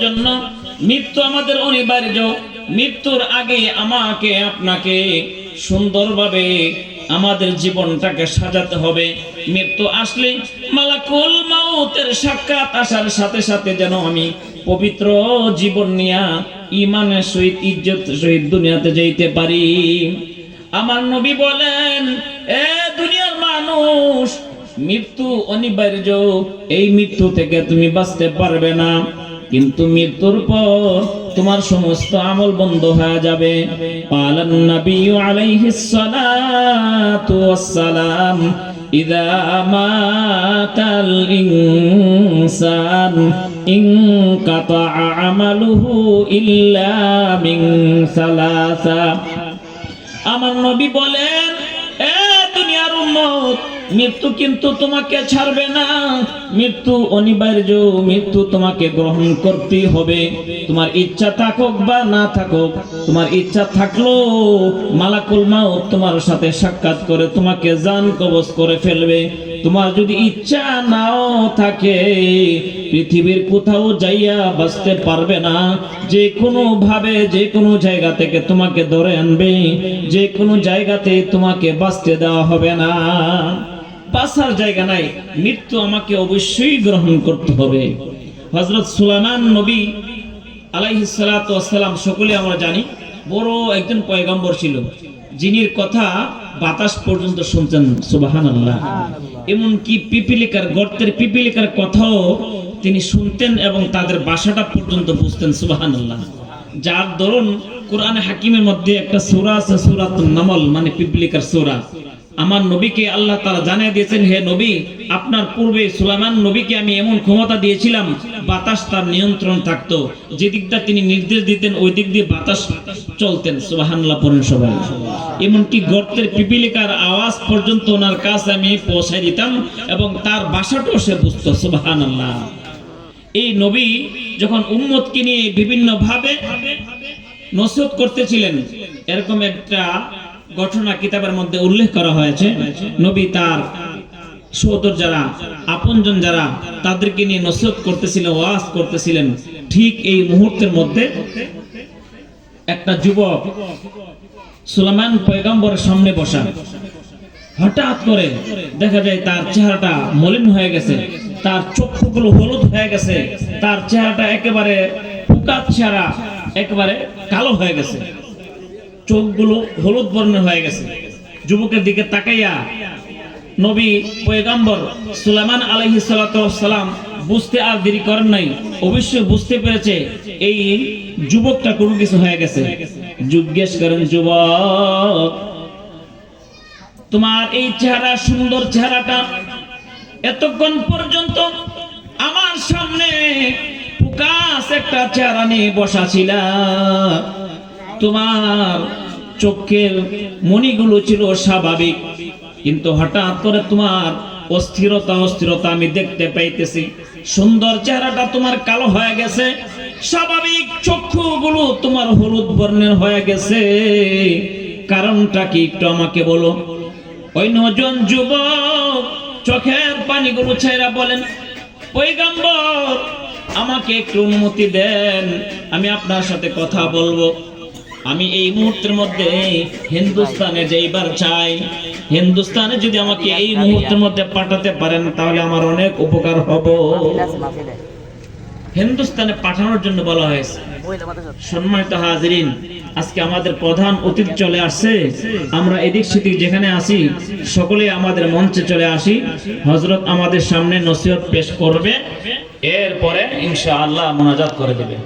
জন্য মৃত্যু আমাদের অনিবার্য। মৃত্যুর আগে আমাকে আপনাকে সুন্দরভাবে আমাদের জীবনটাকে সাজাতে হবে। মৃত্যু আসলে মালাকুল মাউতের সাক্ষাৎ আসার সাথে সাথে যেন আমি পবিত্র জীবন নিয়ে ঈমানের সহিত ইজ্জত সহিত দুনিয়াতে যাইতে পারি। আমার নবী বলেন, এ দুনিয়ার মানুষ, মৃত্যু অনিবার্য, এই মৃত্যু থেকে তুমি বাঁচতে পারবে না, কিন্তু মৃত্যুর পর তোমার সমস্ত আমল বন্ধ হয়ে যাবে। পালান নবী আলাইহিস সালাতু ওয়াস সালাম, ইযা মাতাল ইনসান ইনকাতা আমালুহু ইল্লা মিন সালাসা। আমার নবী বলেন, এ দুনিয়ার উম্মত, মৃত্যু কিন্তু তোমাকে ছাড়বে না। মৃত্যু অনিবার্য, মৃত্যু তোমাকে গ্রহণ করতেই হবে। তোমার ইচ্ছা থাকুক বা না থাকুক, তোমার ইচ্ছা থাকলো মালাকুল মাউত তোমার সাথে সাক্ষাৎ করে তোমাকে জান কবজ করে ফেলবে। তোমার যদি ইচ্ছা নাও থাকে, পৃথিবীর কোথাও যাইয়া বাঁচতে পারবে না। যে কোনো ভাবে যে কোনো জায়গা থেকে তোমাকে ধরে আনবে, যে কোনো জায়গাতে তোমাকে বাঁচতে দেওয়া হবে না। বাঁচার জায়গা নাই, মৃত্যু আমাকে অবশ্যই গ্রহণ করতে হবে। হযরত সুলাইমান নবী আলাইহিস সালাতু ওয়াস সালাম সকলে আমরা জানি, বড় একজন পয়গম্বর ছিল, যিনির কথা বাতাস পর্যন্ত শুনতেন। সুবহানাল্লাহ। এমনকি পিপিলিকার গর্তের পিপিলিকার কথাও তিনি শুনতেন এবং তাদের ভাষাটা পর্যন্ত বুঝতেন। সুবহানাল্লাহ। যার দরুন কোরআনে হাকিমের মধ্যে একটা সূরা আছে, সূরাতুন নামল, মানে পিপিলিকার সূরা। আমার নবীকে আল্লাহ তাআলা জানিয়ে দিয়েছেন, হে নবী, আপনার পূর্বে সুলাইমান নবীকে আমি এমন ক্ষমতা দিয়েছিলাম, বাতাস তার নিয়ন্ত্রণ থাকতো। যে দিকটা তিনি নির্দেশ দিতেন ওই দিক দিয়ে বাতাস চলতেন। সুবহানাল্লাহ পড়েন সবাই। এমনকি গর্তের পিপিলিকার আওয়াজ পর্যন্ত ওনার কাছে আমি পৌঁছায় দিতাম এবং তার ভাষাটাও সে বুঝতো। সুবহানাল্লাহ। এই নবী যখন উম্মতকে নিয়ে বিভিন্ন ভাবে নসিহত করতেছিলেন, এরকম একটা ঘটনা কিতাবের মধ্যে উল্লেখ করা হয়েছে। নবী তার সহোদর যারা, আপনজন যারা, তাদেরকে নিয়ে নসিহত করতেছিলেন, ওয়াজ করতেছিলেন। ঠিক এই মুহূর্তের মধ্যে একটা যুবক সুলাইমান পয়গম্বরের সামনে বসা, হঠাৎ করে দেখা যায় তার চেহারাটা মলিন হয়ে গেছে, তার চক্ষুগুলো হলুদ হয়ে গেছে, তার চেহারাটা একেবারে পোকা চেহারা, একেবারে কালো হয়ে গেছে, চোখগুলো হলুদ বর্ণের হয়ে গেছে। যুবকের দিকে তাকাইয়া নবী পয়গম্বর সুলাইমান আলাইহিস সালাতু ওয়াস সালাম বুঝতে আর দেরি করেন নাই, অবশ্যই বুঝতে পেরেছে এই যুবকটা কোনো কিছু হয়ে গেছে। জিজ্ঞেস করেন, যুবক, তোমার এই চেহারা, সুন্দর চেহারাটা এতক্ষণ পর্যন্ত আমার সামনে প্রকাশ একটা চেহারা নিয়ে বসা ছিল, তোমার চোখের মণিগুলো ছিল স্বাভাবিক, কিন্তু হঠাৎ করে তোমার অস্থিরতা আমি দেখতে পাইতেছি। সুন্দর চেহারাটা তোমার কালো হয়ে গেছে, স্বাভাবিক চক্ষুগুলো তোমার হলুদ বর্ণের হয়ে গেছে, কারণটা কি একটু আমাকে বলো। ওই নজন যুবক চোখের পানিগুলো ছেড়ে বলেন, পয়গম্বর, আমাকে একটু অনুমতি দেন, আমি আপনার সাথে কথা বলবো। আমি এই মুহূর্তের মধ্যে হিন্দুস্তানে যাইবার চাই। হিন্দুস্তানে যদি আমাকে এই মুহূর্তের মধ্যে পাঠাতে পারেন তাহলে আমার অনেক উপকার হবে। হিন্দুস্তানে পাঠানোর জন্য বলা হয়েছে। সম্মানিত হাজিরিন, আজকে আমাদের প্রধান অতিথি চলে আসছে। আমরা এদিক সেদিক যেখানে আসি সকলে আমাদের মঞ্চে চলে আসি। হযরত আমাদের সামনে নসিহত পেশ করবে, এরপরে ইনশাআল্লাহ মুনাজাত করে দেবে।